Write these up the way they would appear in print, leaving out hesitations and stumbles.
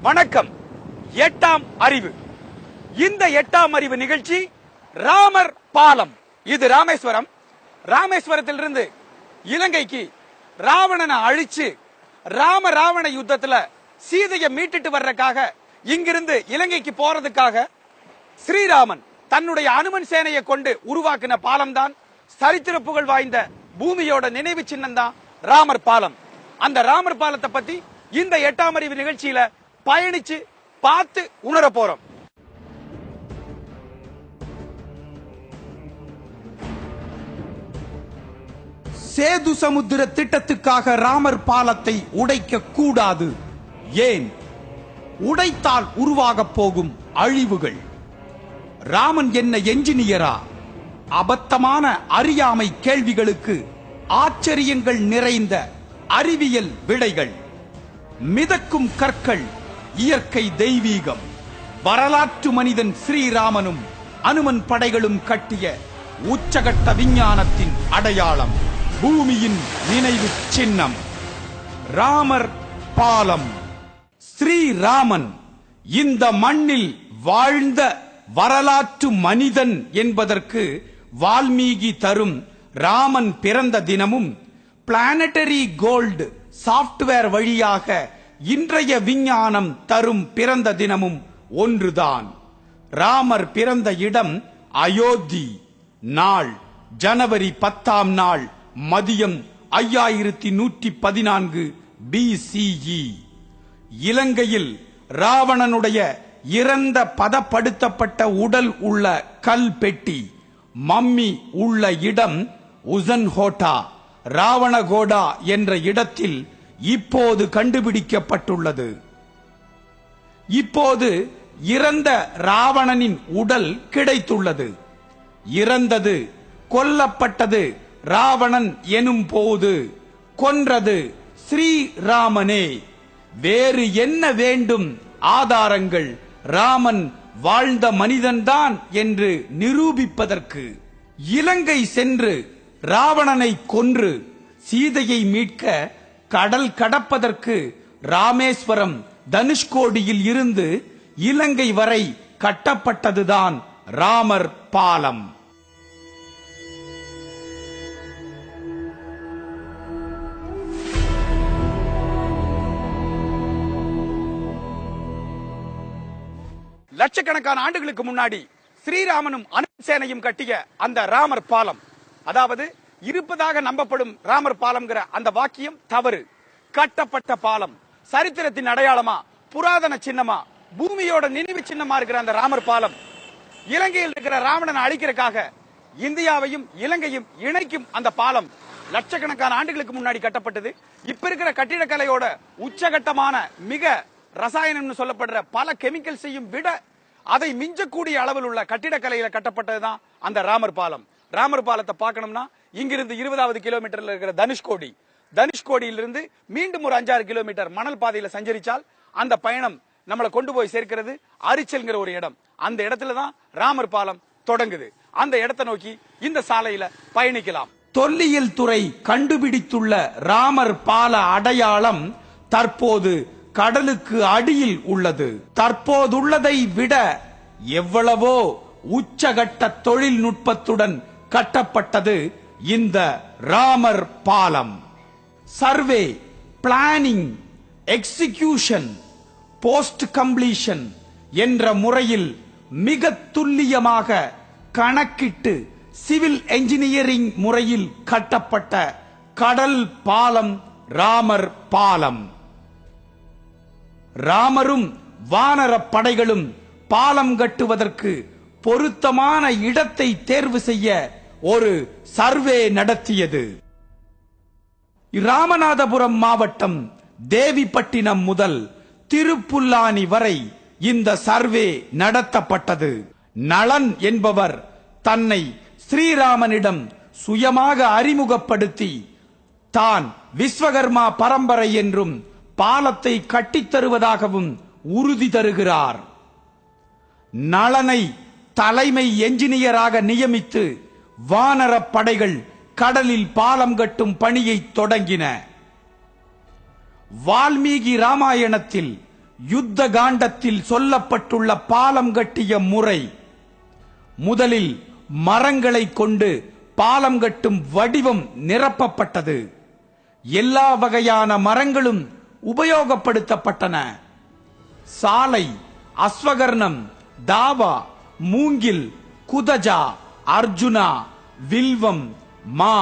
வணக்கம். எட்டாம் அறிவு. இந்த எட்டாம் அறிவு நிகழ்ச்சி ராமர் பாலம். இது ராமேஸ்வரம். ராமேஸ்வரத்திலிருந்து இலங்கைக்கு ராவணனை அழிச்சு ராவண யுத்தத்துல சீதையை மீட்டுட்டு வர்றதுக்காக இங்கிருந்து இலங்கைக்கு போறதுக்காக ஸ்ரீராமன் தன்னுடைய அனுமன் சேனையை கொண்டு உருவாக்கின பாலம் தான், சரித்திர புகழ் வாய்ந்த பூமியோட நினைவு சின்னம் தான் ராமர் பாலம். அந்த ராமர் பாலத்தை பத்தி இந்த எட்டாம் அறிவு நிகழ்ச்சியில பயணிச்சு பார்த்து உணர போறோம். சேது சமுத்திர திட்டத்துக்காக ராமர் பாலத்தை உடைக்க கூடாது. ஏன்? உடைத்தால் உருவாக போகும் அழிவுகள். ராமன் என்ன என்ஜினியரா? அபத்தமான அறியாமை கேள்விகளுக்கு ஆச்சரியங்கள் நிறைந்த அறிவியல் விடைகள். மிதக்கும் கற்கள், இயற்கை தெய்வீகம். வரலாற்று மனிதன் ஸ்ரீராமனும் அனுமன் படைகளும் கட்டிய உச்சகட்ட விஞ்ஞானத்தின் அடையாளம், பூமியின் நினைவு சின்னம் ராமர் பாலம். ஸ்ரீராமன் இந்த மண்ணில் வாழ்ந்த வரலாற்று மனிதன் என்பதற்கு வால்மீகி தரும் ராமன் பிறந்த தினமும் பிளானட்டரி கோல்டு சாப்ட்வேர் வழியாக இன்றைய விஞ்ஞானம் தரும் பிறந்த தினமும் ஒன்றுதான். ராமர் பிறந்த இடம் அயோத்தி. நாள் ஜனவரி 10ஆம் நாள் மதியம் 5114 BCE. இலங்கையில் ராவணனுடைய இறந்த பதப்படுத்தப்பட்ட உடல் உள்ள கல் பெட்டி மம்மி உள்ள இடம் உசன்ஹோட்டா ராவணகோடா என்ற இடத்தில் இப்போது கண்டுபிடிக்கப்பட்டுள்ளது. இப்போது இறந்த ராவணனின் உடல் கிடைத்துள்ளது. இறந்தது, கொல்லப்பட்டது ராவணன் எனும் போது கொன்றது ஸ்ரீராமனே. வேறு என்ன வேண்டும் ஆதாரங்கள் ராமன் வாழ்ந்த மனிதன்தான் என்று நிரூபிப்பதற்கு? இலங்கை சென்று ராவணனை கொன்று சீதையை மீட்க கடல் கடப்பதற்கு ராமேஸ்வரம் தனுஷ்கோடியில் இருந்து இலங்கை வரை கட்டப்பட்டதுதான் ராமர் பாலம். லட்சக்கணக்கான ஆண்டுகளுக்கு முன்னாடி ஸ்ரீராமனும் அனுமன் சேனையும் கட்டிய அந்த ராமர் பாலம், அதாவது இருப்பதாக நம்பப்படும் ராமர் பாலம்ங்கிற அந்த வாக்கியம் தவறு. கட்டப்பட்ட பாலம், சரித்திரத்தின் அடையாளமா, புராதன சின்னமா, பூமியோட நினைவு சின்னமா இருக்கிற அந்த ராமர் பாலம் இலங்கையில் இருக்கிற ராவணனை அழிக்கிறதுக்காக இந்தியாவையும் இலங்கையும் இணைக்கும் அந்த பாலம் லட்சக்கணக்கான ஆண்டுகளுக்கு முன்னாடி கட்டப்பட்டது. இப்ப இருக்கிற கட்டிடக்கலையோட உச்சகட்டமான மிக ரசாயனம் சொல்லப்படுற பல கெமிக்கல்ஸையும் விட அதை மிஞ்சக்கூடிய அளவில் உள்ள கட்டிடக்கலையில கட்டப்பட்டதுதான் அந்த ராமர் பாலம். ராமர் பாலத்தை பார்க்கணும்னா இங்கிருந்து 20வது கிலோமீட்டர்ல இருக்கிற தனுஷ்கோடியிலிருந்து மீண்டும் ஒரு 5-6 கிலோமீட்டர் மணல் பாதையில சஞ்சரிச்சால் அந்த பயணம் நம்மளை கொண்டு போய் சேர்க்கிறது அரிச்சல்ங்கிற ஒரு இடம். அந்த இடத்துலதான் ராமர் பாலம் தொடங்குது. அந்த இடத்தை நோக்கி இந்த சாலையில பயணிக்கலாம். தொல்லியல் துறை கண்டுபிடித்துள்ள ராமர் பால அடையாளம் தற்போது கடலுக்கு அடியில் உள்ளது. தற்போதுள்ளதை விட எவ்வளவோ உச்சகட்ட தொழில்நுட்பத்துடன் கட்டப்பட்டது இந்த ராமர் பாலம். Survey, planning, execution, post completion என்ற முறையில் மிக துல்லியமாக கணக்கிட்டு சிவில் என்ஜினியரிங் முறையில் கட்டப்பட்ட கடல் பாலம் ராமர் பாலம். ராமரும் வானர படைகளும் பாலம் கட்டுவதற்கு பொருத்தமான இடத்தை தேர்வு செய்ய ஒரு சர்வே நடத்தியது. ராமநாதபுரம் மாவட்டம் தேவிப்பட்டினம் முதல் திருப்புல்லானி வரை இந்த சர்வே நடத்தப்பட்டது. நளன் என்பவர் தன்னை ஸ்ரீராமனிடம் சுயமாக அறிமுகப்படுத்தி தான் விஸ்வகர்மா பரம்பரை என்றும் பாலத்தை கட்டித்தருவதாகவும் உறுதி தருகிறார். நளனை தலைமை என்ஜினியராக நியமித்து வானர படைகள் கடலில் பாலம் கட்டும் பணியை தொடங்கின. வால்மீகி ராமாயணத்தில் யுத்த காண்டத்தில் சொல்லப்பட்டுள்ள பாலம் கட்டிய முறை. முதலில் மரங்களை கொண்டு பாலம் கட்டும் வடிவம் நிரப்பப்பட்டது. எல்லா வகையான மரங்களும் உபயோகப்படுத்தப்பட்டன. சாலை, அஸ்வகர்ணம், தாவா, மூங்கில், குதஜா, அர்ஜுனா, வில்வம், மா,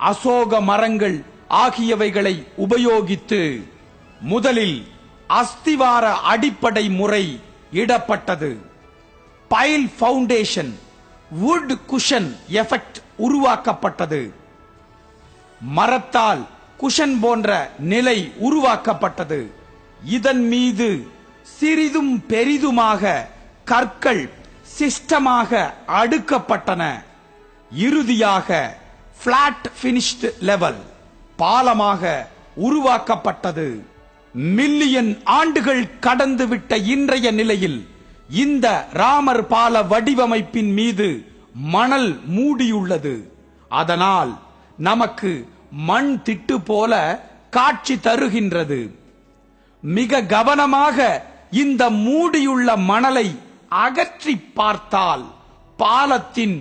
அசோக மரங்கள் ஆகியவைகளை உபயோகித்து முதலில் அஸ்திவார அடிப்படை முறை இடப்பட்டது. Pile foundation, wood cushion effect உருவாக்கப்பட்டது. மரத்தால் குஷன் போன்ற நிலை உருவாக்கப்பட்டது. இதன் மீது சிறிதும் பெரிதுமாக கற்கள் சிஸ்டமாக அடுக்கப்பட்டன. இறுதியாக பிளாட் பினிஷ்ட் லெவல் பாலமாக உருவாக்கப்பட்டது. மில்லியன் ஆண்டுகள் கடந்துவிட்ட இன்றைய நிலையில் இந்த ராமர் பால வடிவமைப்பின் மீது மணல் மூடியுள்ளது. அதனால் நமக்கு மண் திட்டு போல காட்சி தருகின்றது. மிக கவனமாக இந்த மூடியுள்ள மணலை அகற்றி பார்த்தால் பாலத்தின்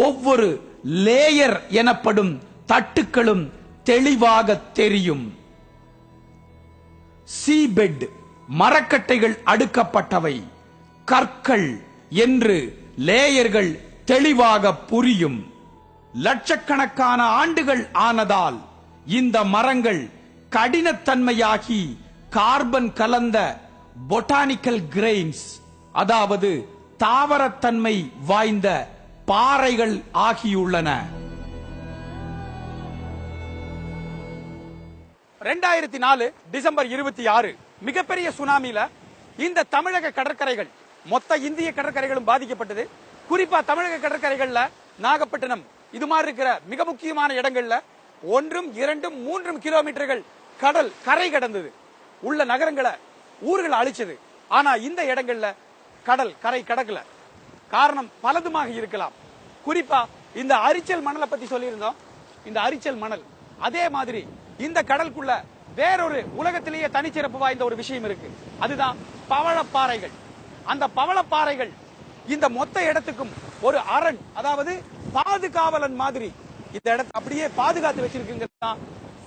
ஒவ்வொரு லேயர் எனப்படும் தட்டுக்களும் தெளிவாக தெரியும். சீபெட் மரக்கட்டைகள் அடுக்கப்பட்டவை, கற்கள் என்று லேயர்கள் தெளிவாக புரியும். லட்சக்கணக்கான ஆண்டுகள் ஆனதால் இந்த மரங்கள் கடினத்தன்மையாகி கார்பன் கலந்த பொட்டானிக்கல் கிரெயின்ஸ், அதாவது தாவரத்தன்மை வாய்ந்த பாறைகள் ஆகியுள்ளன. 2004 டிசம்பர் 26 மிகப்பெரிய சுனாமில இந்த தமிழக கடற்கரைகள், மொத்த இந்திய கடற்கரைகளும் பாதிக்கப்பட்டது. குறிப்பா தமிழக கடற்கரைகள்ல நாகப்பட்டினம் இது மாதிரி இருக்கிற மிக முக்கியமான இடங்கள்ல 1, 2, 3 கிலோமீட்டர்கள் கடல் கரை கடந்தது. உள்ள நகரங்களை ஊர்களை அழிச்சது. ஆனா இந்த இடங்கள்ல கடல் கரை கடக்கல. காரணம் பலதுமாக இருக்கலாம். குறிப்பா இந்த அரிச்சல் மணலை பத்தி சொல்லியிருந்தோம். இந்த அரிச்சல் மணல் அதே மாதிரி இந்த கடலுக்குள்ள வேறொரு உலகத்திலேயே தனிச்சிறப்பு வாய்ந்த ஒரு விஷயம் இருக்கு. அதுதான் பவளப்பாறைகள். அந்த பவளப்பாறைகள் இந்த மொத்த இடத்துக்கும் ஒரு அரண், அதாவது பாதுகாவலன் மாதிரி இந்த இடத்தை அப்படியே பாதுகாத்து வச்சிருக்குங்கிறது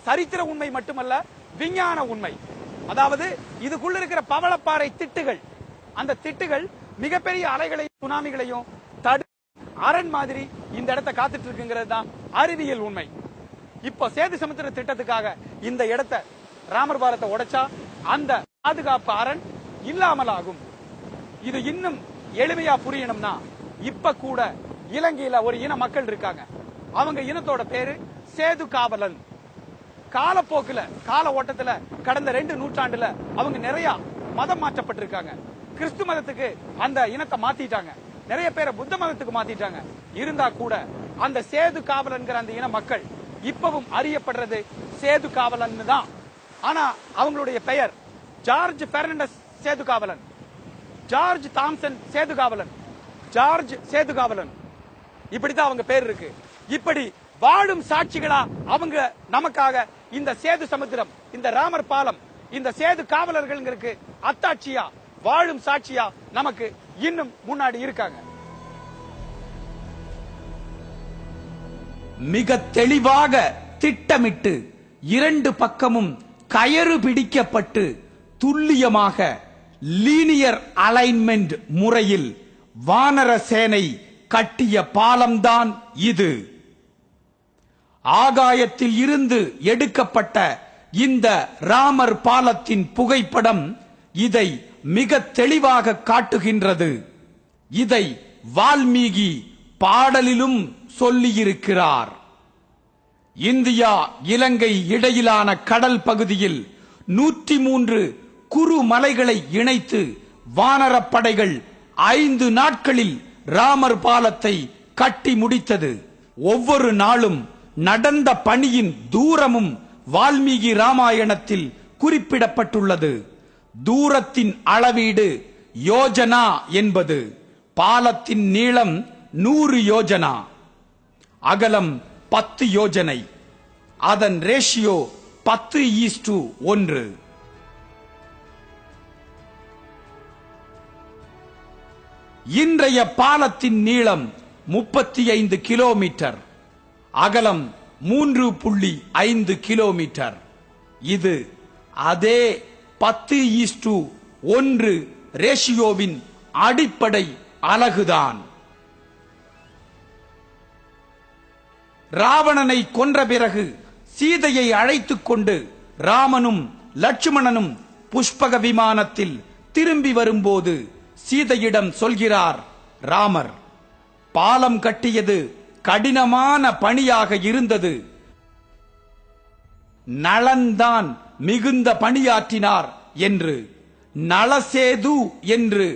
சரித்திர உண்மை மட்டுமல்ல, விஞ்ஞான உண்மை. அதாவது இதுக்குள்ள இருக்கிற பவளப்பாறை திட்டுகள், அந்த திட்டுகள் மிகப்பெரிய அலைகளையும் சுனாமிகளையும் தடு அரண் மாதிரி இந்த இடத்தை காத்துட்டு இருக்குங்கிறது தான் அறிவியல் உண்மை. இப்ப சேது சமுத்திர திட்டத்துக்காக இந்த இடத்தை ராமர் பாலத்தை உடைச்சா அந்த பாதுகாப்பு அரண் இல்லாமல் ஆகும். இது இன்னும் எளிமையா புரியணும்னா, இப்ப கூட இலங்கையில ஒரு இன மக்கள் இருக்காங்க. அவங்க இனத்தோட பேரு சேது காவலன். காலப்போக்குல கால ஓட்டத்துல கடந்த 2 நூற்றாண்டுல அவங்க நிறைய மதம் மாற்றப்பட்டிருக்காங்க. கிறிஸ்து மதத்துக்கு அந்த இனத்தை மாத்திட்டாங்க. நிறைய பேரை புத்த மதத்துக்கு மாத்திட்டாங்க. இருந்தா கூட அந்த சேது காவலன்கிற அந்த இன மக்கள் இப்பவும் அறியப்படுறது சேது காவலன் தான். ஆனா அவங்களுடைய பெயர் ஜார்ஜ் பெர்னாண்டஸ் சேது காவலன், ஜார்ஜ் தாம்சன் சேது காவலன், ஜார்ஜ் சேது காவலன், இப்படிதான் அவங்க பேர் இருக்கு. இப்படி வாழும் சாட்சிகளா அவங்க நமக்காக இந்த சேது சமுத்திரம், இந்த ராமர் பாலம், இந்த சேது காவலர்களுக்கு அத்தாட்சியா வாழும் சாட்சியா நமக்கு இன்னும் முன்னாடி இருக்காங்க. மிக தெளிவாக திட்டமிட்டு 2 பக்கமும் கயறு பிடிக்கப்பட்டு துல்லியமாக லீனியர் அலைன்மெண்ட் முறையில் வானர சேனை கட்டிய பாலம்தான் இது. ஆகாயத்தில் இருந்து எடுக்கப்பட்ட இந்த ராமர் பாலத்தின் புகைப்படம் இதை மிக தெளிவாக காட்டுகின்றது. இதை வால்மீகி பாடலிலும் சொல்லியிருக்கிறார். இந்தியா இலங்கை இடையிலான கடல் பகுதியில் 103 குறு மலைகளை இணைத்து வானரப்படைகள் 5 நாட்களில் ராமர் பாலத்தை கட்டி முடித்தது. ஒவ்வொரு நாளும் நடந்த பணியின் தூரமும் வால்மீகி ராமாயணத்தில் குறிப்பிடப்பட்டுள்ளது. தூரத்தின் அளவீடு யோஜனா என்பது. பாலத்தின் நீளம் 100 யோஜனா, அகலம் 10 யோஜனை. அதன் ரேஷியோ 10:1. இன்றைய பாலத்தின் நீளம் 35 கிலோமீட்டர், அகலம் 3.5 கிலோமீட்டர். இது அதே 10:1 ரேஷியோவின் அடிப்படை அலகுதான். ராவணனை கொன்ற பிறகு சீதையை அழைத்துக் கொண்டு ராமனும் லட்சுமணனும் புஷ்பக விமானத்தில் திரும்பி வரும்போது சீதையிடம் சொல்கிறார் ராமர், பாலம் கட்டியது கடினமான பணியாக இருந்தது. நளன்தான் மிகுந்த பணியாற்றினார் என்று நளசேது என்று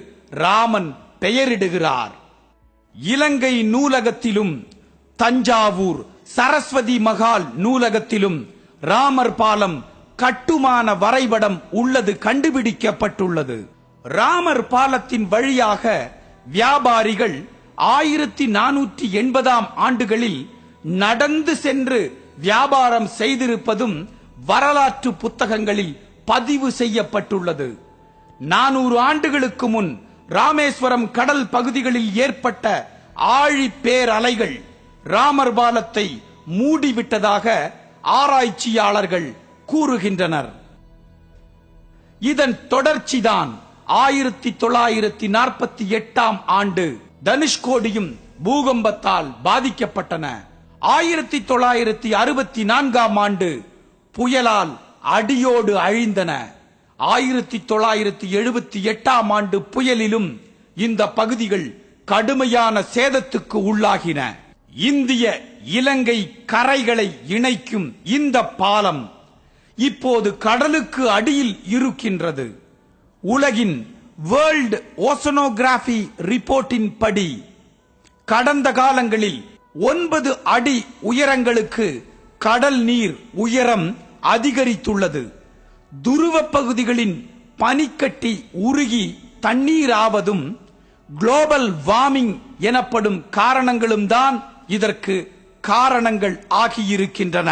ராமன் பெயரிடுகிறார். இலங்கை நூலகத்திலும் தஞ்சாவூர் சரஸ்வதி மகால் நூலகத்திலும் ராமர் பாலம் கட்டுமான வரைபடம் உள்ளது கண்டுபிடிக்கப்பட்டுள்ளது. ராமர் பாலத்தின் வழியாக வியாபாரிகள் 1480 ஆண்டுகளில் நடந்து சென்று வியாபாரம் செய்திருப்பதும் வரலாற்று புத்தகங்களில் பதிவு செய்யப்பட்டுள்ளது. 400 ஆண்டுகளுக்கு முன் ராமேஸ்வரம் கடல் பகுதிகளில் ஏற்பட்ட ஆழி பேரலைகள் ராமர் பாலத்தை மூடிவிட்டதாக ஆராய்ச்சியாளர்கள் கூறுகின்றனர். இதன் தொடர்ச்சிதான் 1948 ஆண்டு தனுஷ்கோடியும் பூகம்பத்தால் பாதிக்கப்பட்டன. 1964 ஆண்டு புயலால் அடியோடு அழிந்தன. 1978 ஆண்டு புயலிலும் இந்த பகுதிகள் கடுமையான சேதத்துக்கு உள்ளாகின. இந்திய இலங்கை கரைகளை இணைக்கும் இந்த பாலம் இப்போது கடலுக்கு அடியில் இருக்கின்றது. உலகின் வேர்ல்ட் ஓசனோகிராபி ரிப்போர்ட்டின் படி கடந்த காலங்களில் 9 அடி உயரங்களுக்கு கடல் நீர் உயரம் அதிகரித்துள்ளது. துருவ பகுதிகளின் பனிக்கட்டி உருகி தண்ணீர் ஆவதும் குளோபல் வார்மிங் எனப்படும் காரணங்களும் தான் இதற்கு காரணங்கள் ஆகியிருக்கின்றன.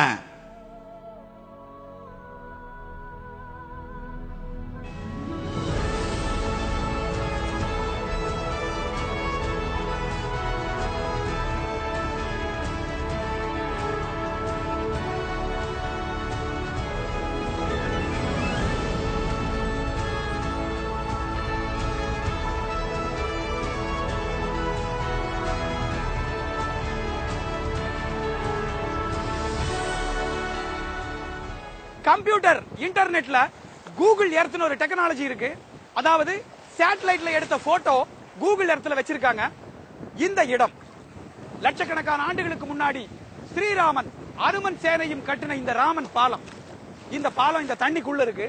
கம்ப்யூட்டர் இன்டர்நெட்ல கூகுள் எர்த்னு ஒரு டெக்னாலஜி இருக்கு. அதாவது சேட்டலைட்ல எடுத்த போட்டோ கூகுள் எர்த்ல வச்சிருக்காங்க. இந்த இடம் லட்சக்கணக்கான ஆண்டுகளுக்கு முன்னாடி ஸ்ரீராமன் அனுமன் சேனையும் கட்டின இந்த ராமன் பாலம். இந்த பாலம் இந்த தண்ணிக்குள்ள இருக்கு.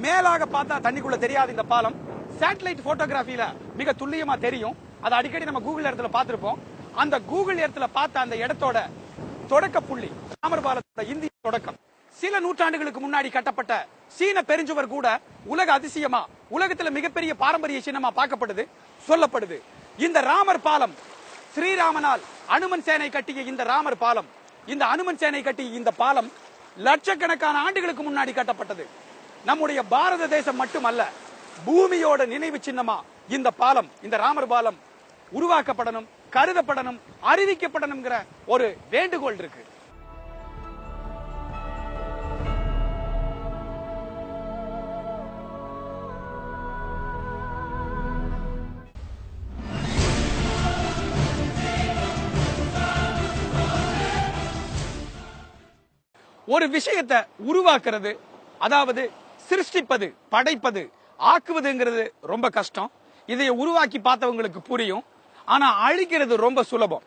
மேலாக பார்த்தா தண்ணிக்குள்ள தெரியாது. இந்த பாலம் சேட்டலைட் போட்டோகிராஃபில மிக துல்லியமா தெரியும். அது அடிக்கடி நம்ம கூகுள் எர்த்ல பார்த்திருப்போம். அந்த கூகுள் எர்த்ல பார்த்த அந்த இடத்தோட தொடக்க புள்ளி ராமர் பாலத்தோட இந்திய தொடக்கம். சில நூற்றாண்டுகளுக்கு முன்னாடி கட்டப்பட்ட சீன பெருஞ்சுவர் கூட உலக அதிசயமா, உலகத்தில் மிகப்பெரிய பாரம்பரிய சின்னமா பார்க்கப்படுது, சொல்லப்படுது. இந்த ராமர் பாலம் ஸ்ரீராமனால் அனுமன் சேனை கட்டிய இந்த ராமர் பாலம், இந்த அனுமன் சேனை கட்டிய இந்த பாலம் லட்சக்கணக்கான ஆண்டுகளுக்கு முன்னாடி கட்டப்பட்டது. நம்முடைய பாரத தேசம் மட்டுமல்ல, பூமியோட நினைவு சின்னமா இந்த பாலம், இந்த ராமர் பாலம் உருவாக்கப்படணும், கருதப்படணும், அறிவிக்கப்படணுங்கிற ஒரு வேண்டுகோள் இருக்கு. ஒரு விஷயத்தை உருவாக்குறது, அதாவது சிருஷ்டிப்பது, படைப்பது, ஆக்குவதுங்கிறது ரொம்ப கஷ்டம். இதை உருவாக்கி பார்த்தவங்களுக்கு புரியும். ஆனா அழிக்கிறது ரொம்ப சுலபம்.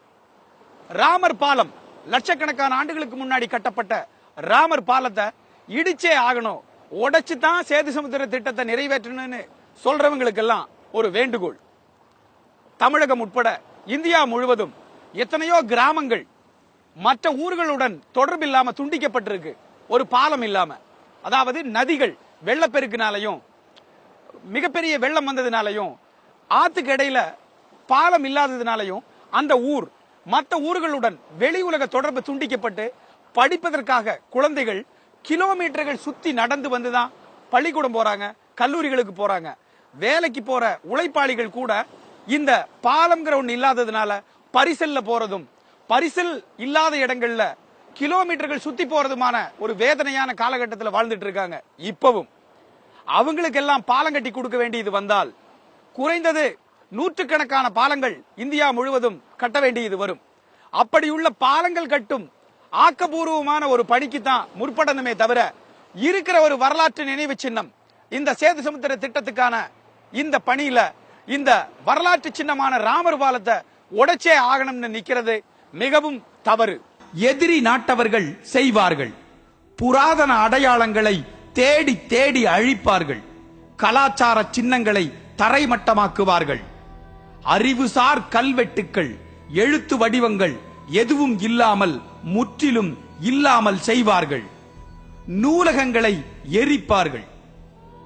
ராமர் பாலம் லட்சக்கணக்கான ஆண்டுகளுக்கு முன்னாடி கட்டப்பட்ட ராமர் பாலத்தை இடிச்சே ஆகணும், உடைச்சு தான் சேது சமுத்திர திட்டத்தை நிறைவேற்றணும்னு சொல்றவங்களுக்கெல்லாம் ஒரு வேண்டுகோள். தமிழகம் உட்பட இந்தியா முழுவதும் எத்தனையோ கிராமங்கள் மற்ற ஊர்களுடன் தொடர்பு இல்லாம துண்டிக்கப்பட்டிருக்கு, ஒரு பாலம் இல்லாம. அதாவது நதிகள் வெள்ளப்பெருக்கினாலையும் மிகப்பெரிய வெள்ளம் வந்ததுனாலையும் ஆத்துக்கு இடையில பாலம் இல்லாததுனாலையும் அந்த ஊர் மற்ற ஊர்களுடன் வெளி உலக தொடர்பு துண்டிக்கப்பட்டு படிப்பதற்காக குழந்தைகள் கிலோமீட்டர்கள் சுத்தி நடந்து வந்துதான் பள்ளிக்கூடம் போறாங்க, கல்லூரிகளுக்கு போறாங்க. வேலைக்கு போற உழைப்பாளிகள் கூட இந்த பாலம்ங்கிற ஒண்ணு இல்லாததுனால பரிசல்ல போறதும், பரிசல் இல்லாத இடங்கள்ல கிலோமீட்டர்கள் சுத்தி போறதுமான ஒரு வேதனையான காலகட்டத்தில் வாழ்ந்துட்டு இருக்காங்க. இப்பவும் அவங்களுக்கெல்லாம் பாலம் கட்டி கொடுக்க வேண்டியது வந்தால் குறைந்தது நூற்றுக்கணக்கான பாலங்கள் இந்தியா முழுவதும் கட்ட வேண்டியது வரும். அப்படியுள்ள பாலங்கள் கட்டும் ஆக்கப்பூர்வமான ஒரு பணிக்கு தான் முற்படணுமே தவிர, இருக்கிற ஒரு வரலாற்று நினைவு சின்னம் இந்த சேது சமுத்திர திட்டத்துக்கான இந்த பணியில இந்த வரலாற்று சின்னமான ராமர் பாலத்தை உடைச்சே ஆகணும்னு நிக்கிறது மிகவும் தவறு. எதிரி நாட்டவர்கள் செய்வார்கள். புராதன அடையாளங்களை தேடி தேடி அழிப்பார்கள். கலாச்சார சின்னங்களை தரைமட்டமாக்குவார்கள். அறிவுசார் கல்வெட்டுக்கள், எழுத்து வடிவங்கள் எதுவும் இல்லாமல், முற்றிலும் இல்லாமல் செய்வார்கள். நூலகங்களை எரிப்பார்கள்,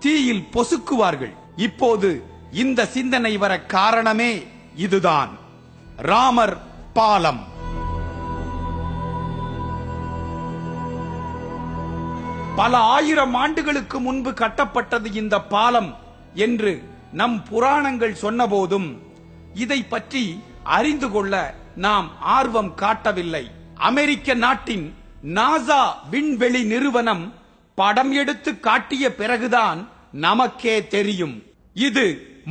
தீயில் பொசுக்குவார்கள். இப்போது இந்த சிந்தனை வர காரணமே இதுதான். ராமர் பாலம். பல ஆயிரம் ஆண்டுகளுக்கு முன்பு கட்டப்பட்டது இந்த பாலம் என்று நம் புராணங்கள் சொன்னபோதும் இதை பற்றி அறிந்து கொள்ள நாம் ஆர்வம் காட்டவில்லை. அமெரிக்க நாட்டின் நாசா விண்வெளி நிறுவனம் படம் எடுத்து காட்டிய பிறகுதான் நமக்கே தெரியும். இது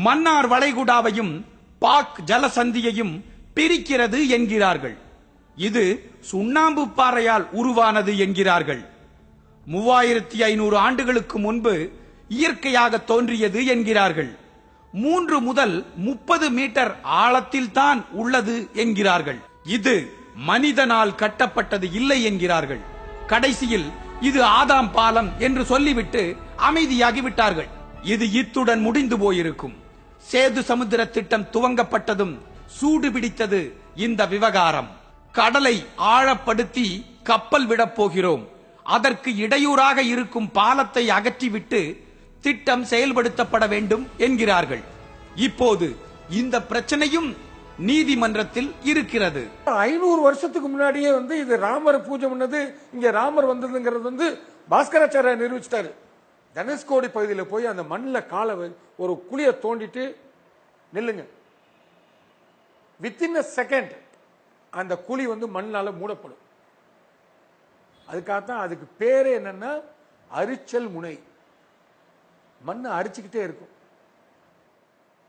மன்னார் வளைகுடாவையும் பாக் ஜலசந்தியையும் பிரிக்கிறது என்கிறார்கள். இது சுண்ணாம்பு பாறையால் உருவானது என்கிறார்கள். 3500 ஆண்டுகளுக்கு முன்பு இயற்கையாக தோன்றியது என்கிறார்கள். 3 முதல் 30 மீட்டர் ஆழத்தில் தான் உள்ளது என்கிறார்கள். இது மனிதனால் கட்டப்பட்டது இல்லை என்கிறார்கள். கடைசியில் இது ஆதாம் பாலம் என்று சொல்லிவிட்டு அமைதியாகி விட்டார்கள். இது இத்துடன் முடிந்து போயிருக்கும். சேது சமுத்திர திட்டம் துவங்கப்பட்டதும் சூடு பிடித்தது இந்த விவகாரம். கடலை ஆழப்படுத்தி கப்பல் விடப் போகிறோம், அதற்கு இடையூறாக இருக்கும் பாலத்தை அகற்றிவிட்டு திட்டம் செயல்படுத்தப்பட வேண்டும் என்கிறார்கள். இப்போது இந்த பிரச்சனையும் நீதிமன்றத்தில் இருக்கிறது. 500 வருஷத்துக்கு முன்னாடியே இது ராமர் பூஜை பண்ணது, இங்க ராமர் வந்ததுங்கிறது பாஸ்கராச்சாரிய நிரூபிச்சிட்டாரு. தனுஷ்கோடி பகுதியில் போய் அந்த மண்ணில் காலை ஒரு குழியை தோண்டிட்டு நில்லுங்க. வித்தின் a செகண்ட் அந்த குழி மண்ணால மூடப்படும். அதுக்காகத்தான் அதுக்கு பேரு என்னன்னா அரிச்சல் முனை. மண்ணை அரிச்சுக்கிட்டே இருக்கும்.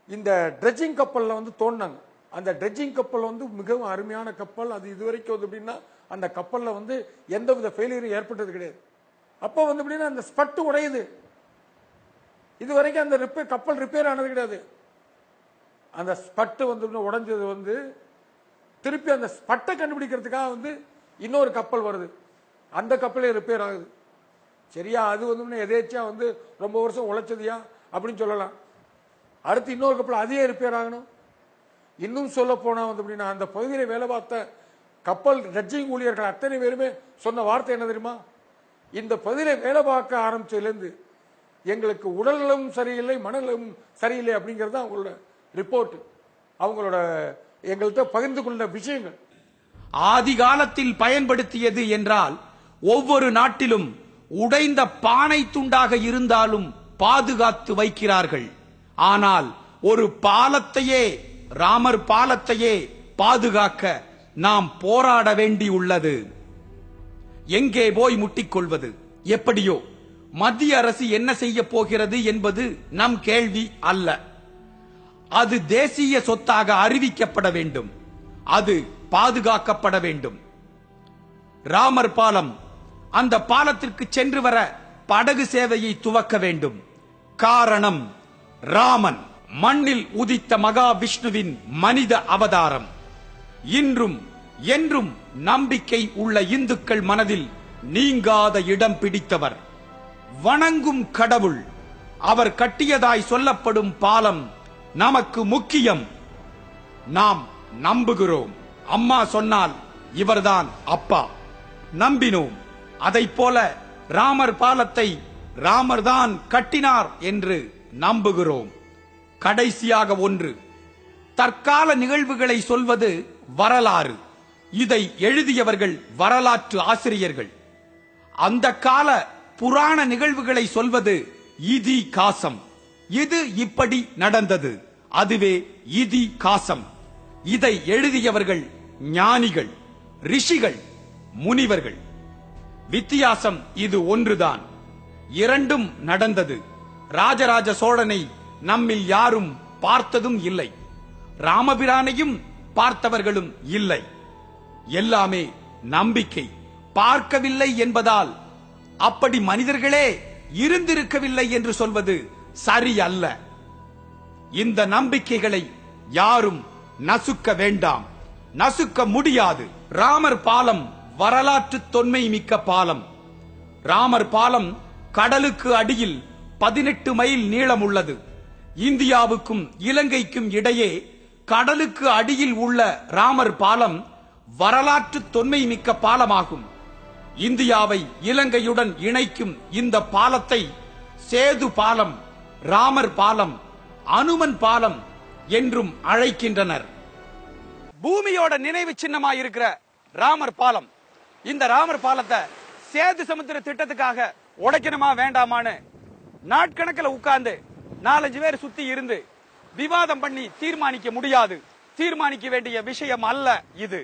இந்த ட்ரெஜிங் கப்பல்ல தோண்டினாங்க. அந்த ட்ரெஜிங் கப்பல் மிகவும் அருமையான கப்பல். அது இதுவரைக்கும் அப்படின்னா அந்த கப்பல்ல எந்தவித ஃபெயிலியரும் ஏற்பட்டது கிடையாது. அப்போ அப்படின்னா அந்த ஸ்பட்டு உடையுது. இதுவரைக்கும் அந்த கப்பல் ரிப்பேர் ஆனது கிடையாது. அந்த ஸ்பட்டு உடைஞ்சது திருப்பி அந்த ஸ்பட்டை கண்டுபிடிக்கிறதுக்காக இன்னொரு கப்பல் வருது. அந்த கப்பலே ரிப்பேர் ஆகுது. சரியா? அது எதேச்சியா ரொம்ப வருஷம் உழைச்சதியா அப்படின்னு சொல்லலாம். அடுத்து இன்னொரு கப்பல் அதே ரிப்பேர் ஆகணும். இன்னும் சொல்ல போனா அப்படின்னா அந்த பகுதியில் வேலை பார்த்த கப்பல் ட்ரெட்ஜிங் ஊழியர்கள் அத்தனை பேருமே சொன்ன வார்த்தை என்ன தெரியுமா? இந்த பகுதியில் வேலை பார்க்க ஆரம்பிச்சதுலேருந்து எங்களுக்கு உடல்நலம் சரியில்லை, மனநலம் சரியில்லை அப்படிங்கிறது அவங்களோட ரிப்போர்ட். அவங்களோட எங்கள்கிட்ட பகிர்ந்து கொண்ட விஷயங்கள். ஆதி காலத்தில் பயன்படுத்தியது என்றால் ஒவ்வொரு நாட்டிலும் உடைந்த பானை துண்டாக இருந்தாலும் பாதுகாத்து வைக்கிறார்கள். ஆனால் ஒரு பாலத்தையே, ராமர் பாலத்தையே பாதுகாக்க நாம் போராட வேண்டியுள்ளது. எங்கே போய் முட்டிக்கொள்வது? எப்படியோ மத்திய அரசு என்ன செய்ய போகிறது என்பது நம் கேள்வி அல்ல. அது தேசிய சொத்தாக அறிவிக்கப்பட வேண்டும். அது பாதுகாக்கப்பட வேண்டும். ராமர் பாலம், அந்த பாலத்திற்கு சென்று வர படகு சேவையை துவக்க வேண்டும். காரணம், ராமன் மண்ணில் உதித்த மகாவிஷ்ணுவின் மனித அவதாரம். இன்றும் என்றும் நம்பிக்கை உள்ள இந்துக்கள் மனதில் நீங்காத இடம் பிடித்தவர். வணங்கும் கடவுள். அவர் கட்டியதாய் சொல்லப்படும் பாலம் நமக்கு முக்கியம். நாம் நம்புகிறோம். அம்மா சொன்னால் இவர்தான் அப்பா. நம்பினோம். அதைப் போல ராமர் பாலத்தை ராமர் தான் கட்டினார் என்று நம்புகிறோம். கடைசியாக ஒன்று, தற்கால நிகழ்வுகளை சொல்வது வரலாறு. இதை எழுதியவர்கள் வரலாற்று ஆசிரியர்கள். அந்த கால புராண நிகழ்வுகளை சொல்வது இதிகாசம். இது இப்படி நடந்தது, அதுவே இதிகாசம். இதை எழுதியவர்கள் ஞானிகள், ரிஷிகள், முனிவர்கள். வித்தியாசம் இது ஒன்றுதான். இரண்டும் நடந்தது. ராஜராஜ சோழனை நம்மில் யாரும் பார்த்ததும் இல்லை, ராமபிரானையும் பார்த்தவர்களும் இல்லை. எல்லாமே நம்பிக்கை. பார்க்கவில்லை என்பதால் அப்படி மனிதர்களே இருந்திருக்கவில்லை என்று சொல்வது சரியல்ல. இந்த நம்பிக்கைகளை யாரும் நசுக்க வேண்டாம், நசுக்க முடியாது. ராமர் பாலம் வரலாற்று தொன்மை மிக்க பாலம். ராமர் பாலம் கடலுக்கு அடியில் 18 மைல் நீளம் உள்ளது. இந்தியாவுக்கும் இலங்கைக்கும் இடையே கடலுக்கு அடியில் உள்ள ராமர் பாலம் வரலாற்று தொன்மை மிக்க பாலமாகும். இந்தியாவை இலங்கையுடன் இணைக்கும் இந்த பாலத்தை சேது பாலம், ராமர் பாலம், அனுமன் பாலம் என்றும் அழைக்கின்றனர். பூமியோட நினைவு சின்னமாயிருக்கிற ராமர் பாலம், இந்த ராமர் பாலத்தை சேது சமுத்திர திட்டத்துக்காக உடைக்கணுமா வேண்டாமான்னு நாட்கணக்கில் உட்கார்ந்து 4-5 பேர் சுத்தி இருந்து விவாதம் பண்ணி தீர்மானிக்க முடியாது, தீர்மானிக்க வேண்டிய விஷயம் அல்ல இது.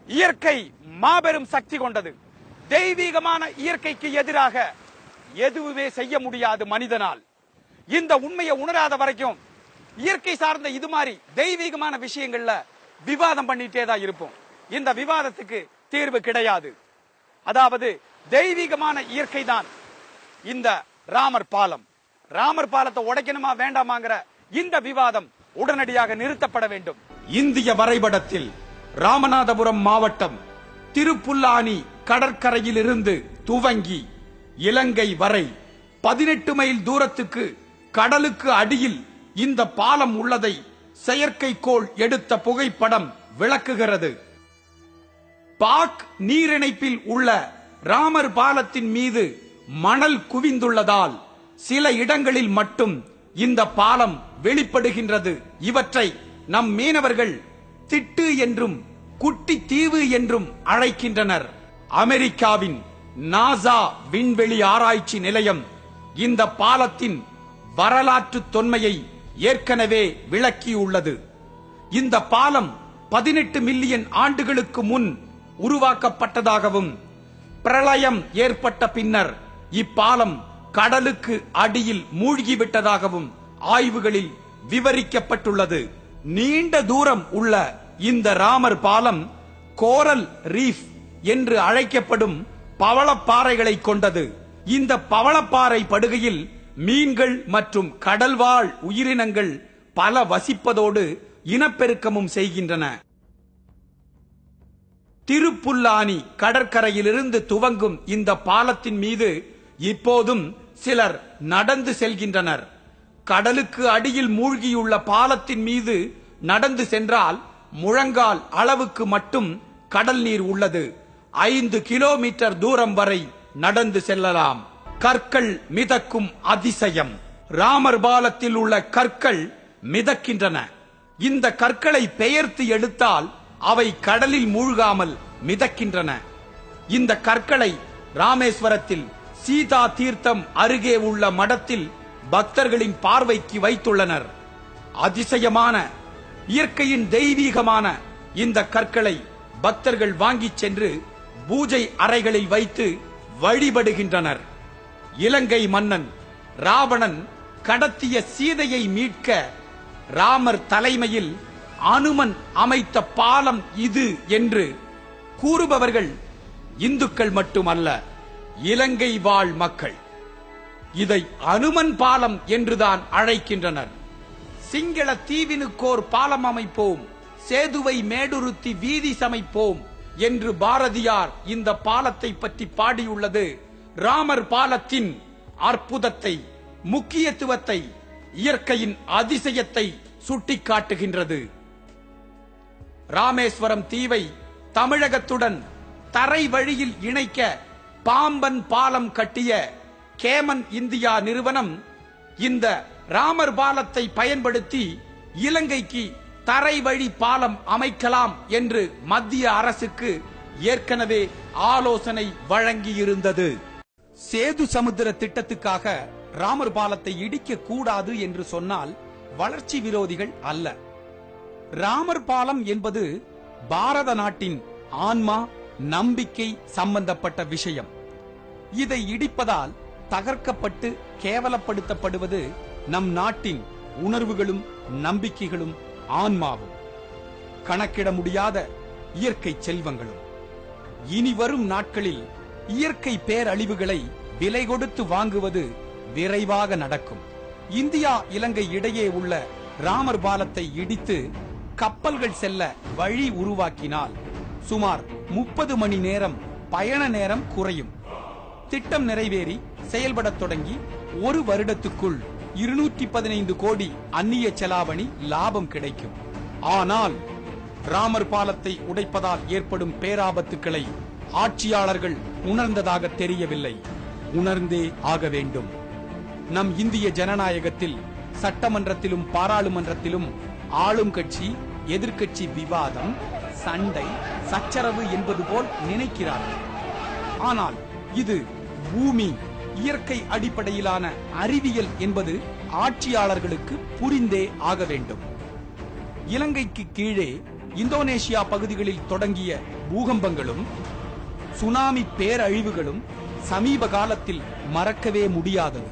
இயற்கை மாபெரும் சக்தி கொண்டது. தெய்வீகமான இயற்கைக்கு எதிராக எதுவுமே செய்ய முடியாது மனிதனால். இந்த உண்மையை உணராத வரைக்கும் இயற்கை சார்ந்த இது மாதிரி தெய்வீகமான விஷயங்கள்ல விவாதம் பண்ணிட்டே தான் இருப்போம். இந்த விவாதத்துக்கு தீர்வு கிடையாது. அதாவது தெய்வீகமான இயற்கை தான் இந்த ராமர் பாலம். ராமர் பாலத்தை உடைக்கணுமா வேண்டாமாங்கிற இந்த விவாதம் உடனடியாக நிறுத்தப்பட வேண்டும். இந்திய வரைபடத்தில் ராமநாதபுரம் மாவட்டம் திருப்புல்லானி கடற்கரையிலிருந்து துவங்கி இலங்கை வரை 18 மைல் தூரத்துக்கு கடலுக்கு அடியில் இந்த பாலம் உள்ளதை செயற்கைக்கோள் எடுத்த புகைப்படம் விளக்குகிறது. பாக் நீரிணைப்பில் உள்ள ராமர் பாலத்தின் மீது மணல் குவிந்துள்ளதால் சில இடங்களில் மட்டும் இந்த பாலம் வெளிப்படுகின்றது. இவற்றை நம் மீனவர்கள் திட்டு என்றும் குட்டி தீவு என்றும் அழைக்கின்றனர். அமெரிக்காவின் நாசா விண்வெளி ஆராய்ச்சி நிலையம் இந்த பாலத்தின் வரலாற்று தொன்மையை ஏற்கனவே விளக்கியுள்ளது. இந்த பாலம் 18 மில்லியன் ஆண்டுகளுக்கு முன் உருவாக்கப்பட்டதாகவும் பிரளயம் ஏற்பட்ட பின்னர் இப்பாலம் கடலுக்கு அடியில் மூழ்கிவிட்டதாகவும் ஆய்வுகளில் விவரிக்கப்பட்டுள்ளது. நீண்ட தூரம் உள்ள இந்த ராமர் பாலம் கோரல் ரீஃப் என்று அழைக்கப்படும் பவளப்பாறைகளை கொண்டது. இந்த பவளப்பாறை படுகையில் மீன்கள் மற்றும் கடல்வாழ் உயிரினங்கள் பல வசிப்பதோடு இனப்பெருக்கமும் செய்கின்றன. திருப்புல்லானி கடற்கரையிலிருந்து துவங்கும் இந்த பாலத்தின் மீது இப்போதும் சிலர் நடந்து செல்கின்றனர். கடலுக்கு அடியில் மூழ்கியுள்ள பாலத்தின் மீது நடந்து சென்றால் முழங்கால் அளவுக்கு மட்டும் கடல் நீர் உள்ளது. 5 கிலோமீட்டர் தூரம் வரை நடந்து செல்லலாம். கற்கள் மிதக்கும் அதிசயம். ராமர் பாலத்தில் உள்ள கற்கள் மிதக்கின்றன. இந்த கற்களை பெயர்த்து எடுத்தால் அவை கடலில் மூழ்காமல் மிதக்கின்றன. இந்த கற்களை ராமேஸ்வரத்தில் சீதா தீர்த்தம் அருகே உள்ள மடத்தில் பக்தர்களின் பார்வைக்கு வைத்துள்ளனர். அதிசயமான இயற்கையின் தெய்வீகமான இந்த கற்களை பக்தர்கள் வாங்கிச் சென்று பூஜை அறைகளில் வைத்து வழிபடுகின்றனர். இலங்கை மன்னன் ராவணன் கடத்திய சீதையை மீட்க ராமர் தலைமையில் அனுமன் அமைத்த பாலம் இது என்று கூறுபவர்கள் இந்துக்கள் மட்டுமல்ல, இலங்கை வாழ் மக்கள். இதை அனுமன் பாலம் என்றுதான் அழைக்கின்றனர். சிங்கள தீவினுக்கோர் பாலம் அமைப்போம், சேதுவை மேடுருத்தி வீதி சமைப்போம் என்று பாரதியார் இந்த பாலத்தை பற்றி பாடியுள்ளது ராமர் பாலத்தின் அற்புதத்தை, முக்கியத்துவத்தை, இயற்கையின் அதிசயத்தை சுட்டிக்காட்டுகின்றது. ராமேஸ்வரம் தீவை தமிழகத்துடன் தரை வழியில் இணைக்க பாம்பன் பாலம் கட்டிய கேமன் இந்தியா நிறுவனம் இந்த ராமர் பாலத்தை பயன்படுத்தி இலங்கைக்கு தரை வழி பாலம் அமைக்கலாம் என்று மத்திய அரசுக்கு ஏற்கனவே ஆலோசனை வழங்கியிருந்தது. சேது சமுத்திர திட்டத்துக்காக ராமர் பாலத்தை இடிக்க கூடாது என்று சொன்னால் வளர்ச்சி விரோதிகள் அல்ல. ராமர் பாலம் என்பது பாரத நாட்டின் ஆன்மா, நம்பிக்கை சம்பந்தப்பட்ட விஷயம். இதை இடிப்பதால் தகர்க்கப்பட்டு கேவலப்படுத்தப்படுவது நம் நாட்டின் உணர்வுகளும் நம்பிக்கைகளும் ஆன்மாவும், கணக்கிட முடியாத இயற்கை செல்வங்களும். இனி வரும் நாட்களில் இயற்கை பேரழிவுகளை விலை கொடுத்து வாங்குவது விரைவாக நடக்கும். இந்தியா இலங்கை இடையே உள்ள ராமர் பாலத்தை இடித்து கப்பல்கள் செல்ல வழி உருவாக்கினால் சுமார் 30 மணி நேரம் பயண நேரம் குறையும். திட்டம் நிறைவேறி செயல்படத் தொடங்கி 1 வருடத்துக்குள் 215 கோடி அந்நிய செலாவணி லாபம் கிடைக்கும். ஆனால் ராமர் பாலத்தை உடைப்பதால் ஏற்படும் பேராபத்துக்களை ஆட்சியாளர்கள் உணர்ந்ததாக தெரியவில்லை. உணர்ந்தே ஆக வேண்டும். நம் இந்திய ஜனநாயகத்தில் சட்டமன்றத்திலும் பாராளுமன்றத்திலும் ஆளும் கட்சி எதிர்க்கட்சி விவாதம், சண்டை, சச்சரவு என்பது போல் நினைக்கிறார்கள். ஆனால் இது பூமி, இயற்கை அடிப்படையிலான அறிவியல் என்பது ஆட்சியாளர்களுக்கு புரிந்தே ஆக வேண்டும். இலங்கைக்கு கீழே இந்தோனேஷியா பகுதிகளில் தொடங்கிய பூகம்பங்களும் சுனாமி பேரழிவுகளும் சமீப காலத்தில் மறக்கவே முடியாதது.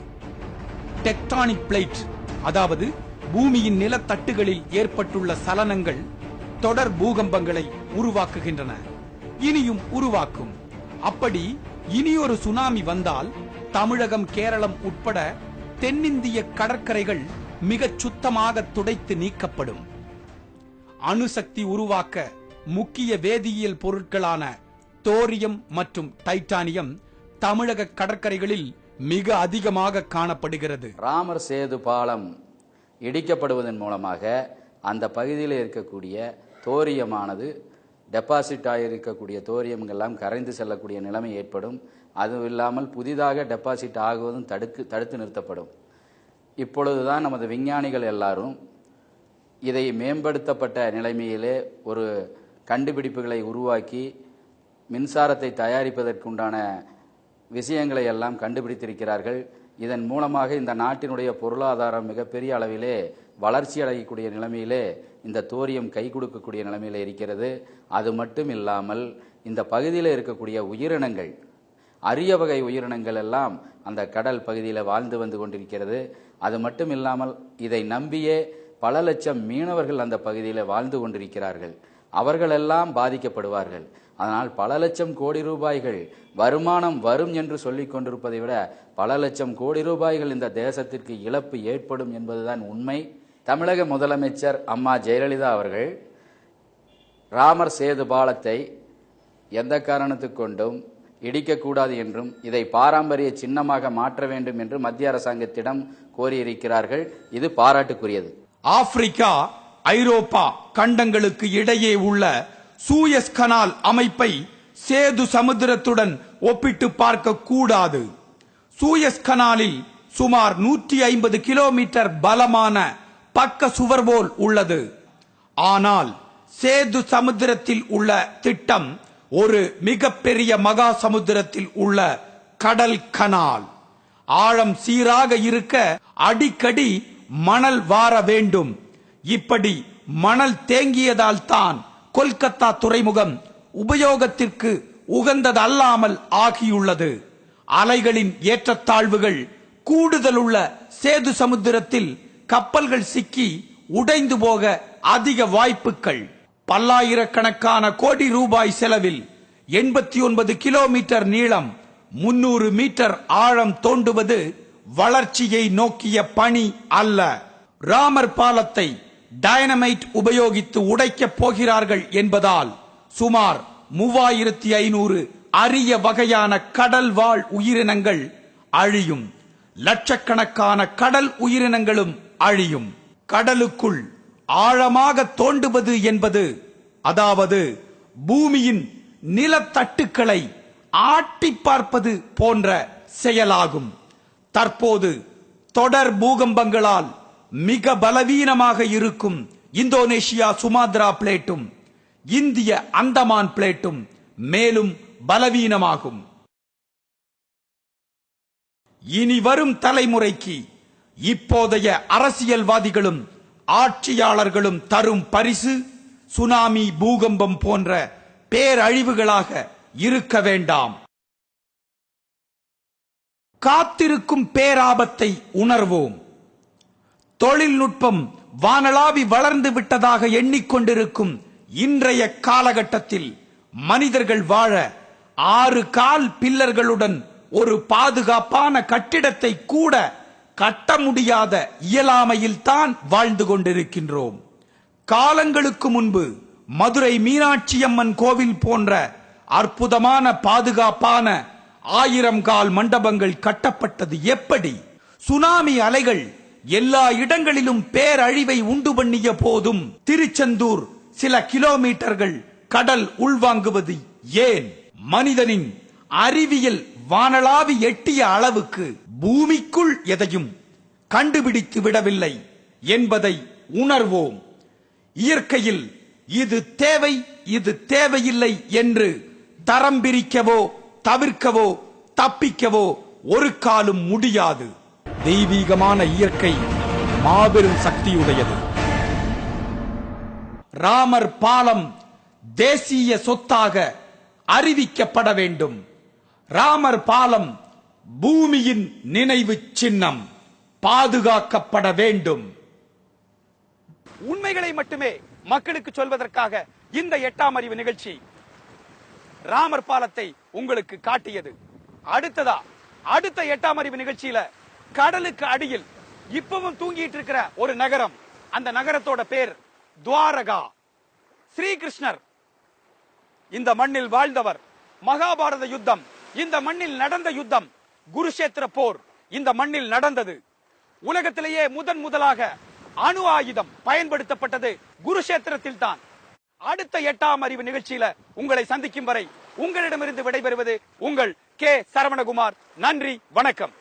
டெக்டானிக் பிளேட், அதாவது பூமியின் நிலத்தட்டுகளில் ஏற்பட்டுள்ள சலனங்கள் தொடர் பூகம்பங்களை உருவாக்குகின்றன, இனியும் உருவாக்கும். அப்படி இனியொரு சுனாமி வந்தால் தமிழகம், கேரளம் உட்பட தென்னிந்திய கடற்கரைகள் மிகச் சுத்தமாக துடைத்து நீக்கப்படும். அணுசக்தி உருவாக்க முக்கிய வேதியியல் பொருட்களான தோரியம் மற்றும் டைட்டானியம் தமிழக கடற்கரைகளில் மிக அதிகமாக காணப்படுகிறது. ராமர் சேது பாலம் இடிக்கப்படுவதன் மூலமாக அந்த பகுதியில் இருக்கக்கூடிய தோரியமானது, டெபாசிட் ஆகியிருக்கக்கூடிய தோரியங்கள்லாம் கரைந்து செல்லக்கூடிய நிலைமை ஏற்படும். அதுவும் இல்லாமல் புதிதாக டெபாசிட் ஆகுவதும் தடுத்து நிறுத்தப்படும். இப்பொழுதுதான் நமது விஞ்ஞானிகள் எல்லாரும் இதை மேம்படுத்தப்பட்ட நிலைமையிலே ஒரு கண்டுபிடிப்புகளை உருவாக்கி மின்சாரத்தை தயாரிப்பதற்குண்டான விஷயங்களை எல்லாம் கண்டுபிடித்திருக்கிறார்கள். இதன் மூலமாக இந்த நாட்டினுடைய பொருளாதாரம் மிகப்பெரிய அளவிலே வளர்ச்சி அடையக்கூடிய நிலைமையிலே இந்த தோரியம் கை கொடுக்கக்கூடிய நிலைமையில இருக்கிறது. அது மட்டும் இல்லாமல் இந்த பகுதியில் இருக்கக்கூடிய உயிரினங்கள், அரிய வகை உயிரினங்கள் எல்லாம் அந்த கடல் பகுதியில் வாழ்ந்து வந்து கொண்டிருக்கிறது. அது மட்டும் இல்லாமல் இதை நம்பியே பல லட்சம் மீனவர்கள் அந்த பகுதியில் வாழ்ந்து கொண்டிருக்கிறார்கள். அவர்களெல்லாம் பாதிக்கப்படுவார்கள். அதனால் பல லட்சம் கோடி ரூபாய்கள் வருமானம் வரும் என்று சொல்லிக் கொண்டிருப்பதை விட பல லட்சம் கோடி ரூபாய்கள் இந்த தேசத்திற்கு இழப்பு ஏற்படும் என்பதுதான் உண்மை. தமிழக முதலமைச்சர் அம்மா ஜெயலலிதா அவர்கள் ராமர் சேது பாலத்தை எந்த காரணத்துக் கொண்டும் இடிக்கக்கூடாது என்றும் இதை பாரம்பரிய சின்னமாக மாற்ற வேண்டும் என்று மத்திய அரசாங்கத்திடம் கோரியிருக்கிறார்கள். இது பாராட்டுக்குரியது. ஆப்பிரிக்கா, ஐரோப்பா கண்டங்களுக்கு இடையே உள்ள சூயஸ் கனால் அமைப்பை சேது சமுத்திரத்துடன் ஒப்பிட்டு பார்க்க கூடாது. சூயஸ் கனாலில் சுமார் 150 கிலோமீட்டர் பலமான பக்க சுவர் போல் உள்ளது. ஆனால் சேது சமுத்திரத்தில் உள்ள திட்டம் ஒரு மிகப்பெரிய மகா சமுத்திரத்தில் உள்ள கடல் கனால். ஆழம் சீராக இருக்க அடிக்கடி மணல் வார வேண்டும். இப்படி மணல் தேங்கியதால் தான் கொல்கத்தா துறைமுகம் உபயோகத்திற்கு உகந்ததல்லாமல் ஆகியுள்ளது. அலைகளின் ஏற்றத்தாழ்வுகள் கூடுதலுள்ள சேது சமுத்திரத்தில் கப்பல்கள் சிக்கி உடைந்து போக அதிக வாய்ப்புகள். பல்லாயிரக்கணக்கான கோடி ரூபாய் செலவில் 89 கிலோமீட்டர் நீளம், 300 மீட்டர் ஆழம் தோண்டுவது வளர்ச்சியை நோக்கிய பணி அல்ல. ராமர் பாலத்தை டைனமைட் உபயோகித்து உடைக்கப் போகிறார்கள் என்பதால் சுமார் 3500 அரிய வகையான கடல் வாழ் உயிரினங்கள் அழியும். லட்சக்கணக்கான கடல் உயிரினங்களும் அழியும். கடலுக்குள் ஆழமாக தோண்டுவது என்பது, அதாவது பூமியின் நிலத்தட்டுக்களை ஆட்டி பார்ப்பது போன்ற செயலாகும். தற்போது தொடர் பூகம்பங்களால் மிக பலவீனமாக இருக்கும் இந்தோனேஷியா சுமாத்ரா பிளேட்டும் இந்திய அந்தமான் பிளேட்டும் மேலும் பலவீனமாகும். இனி வரும் தலைமுறைக்கு இப்போதைய அரசியல்வாதிகளும் ஆட்சியாளர்களும் தரும் பரிசு சுனாமி, பூகம்பம் போன்ற பேரழிவுகளாக இருக்க வேண்டாம். காத்திருக்கும் பேராபத்தை உணர்வோம். தொழில்நுட்பம் வானளாவி வளர்ந்து விட்டதாக எண்ணிக்கொண்டிருக்கும் இன்றைய காலகட்டத்தில் மனிதர்கள் வாழ 6 கால் பில்லர்களுடன் ஒரு பாதுகாப்பான கட்டிடத்தை கூட கட்ட முடியாத இயலாமையில் தான் வாழ்ந்து கொண்டிருக்கின்றோம். காலங்களுக்கு முன்பு மதுரை மீனாட்சி அம்மன் கோவில் போன்ற அற்புதமான பாதுகாப்பான 1000 கால் மண்டபங்கள் கட்டப்பட்டது எப்படி? சுனாமி அலைகள் எல்லா இடங்களிலும் பேரழிவை உண்டு பண்ணிய போதும் திருச்செந்தூர் சில கிலோமீட்டர்கள் கடல் உள்வாங்குவது ஏன்? மனிதனின் அறிவியல் வானளாவி எட்டிய அளவுக்கு பூமிக்குள் எதையும் கண்டுபிடித்து விடவில்லை என்பதை உணர்வோம். இயற்கையில் இது தேவை, இது தேவையில்லை என்று தரம் பிரிக்கவோ தவிர்க்கவோ தப்பிக்கவோ ஒரு காலும் முடியாது. தெய்வீகமான இயற்கை மாபெரும் சக்தியுடையது. ராமர் பாலம் தேசிய சொத்தாக அறிவிக்கப்பட வேண்டும். ராமர் பாலம் பூமியின் நினைவு சின்னம், பாதுகாக்கப்பட வேண்டும். உண்மைகளை மட்டுமே மக்களுக்கு சொல்வதற்காக இந்த 8ஆம் அறிவு நிகழ்ச்சி ராமர் பாலத்தை உங்களுக்கு காட்டியது. அடுத்த 8ஆம் அறிவு நிகழ்ச்சியில கடலுக்கு அடியில் இப்பவும் தூங்கிட்டு இருக்கிற ஒரு நகரம், அந்த நகரத்தோட பேர் துவாரகா. ஸ்ரீகிருஷ்ணர் இந்த மண்ணில் வாழ்ந்தவர். மகாபாரத யுத்தம் இந்த மண்ணில் நடந்த யுத்தம். குருஷேத்திர போர் இந்த மண்ணில் நடந்தது. உலகத்திலேயே முதலாக அணு ஆயுதம் பயன்படுத்தப்பட்டது குருஷேத்திரத்தில் தான். அடுத்த 8ஆம் அறிவு நிகழ்ச்சியில உங்களை சந்திக்கும் வரை உங்களிடமிருந்து விடைபெறுவது உங்கள் கே. சரவணகுமார். நன்றி, வணக்கம்.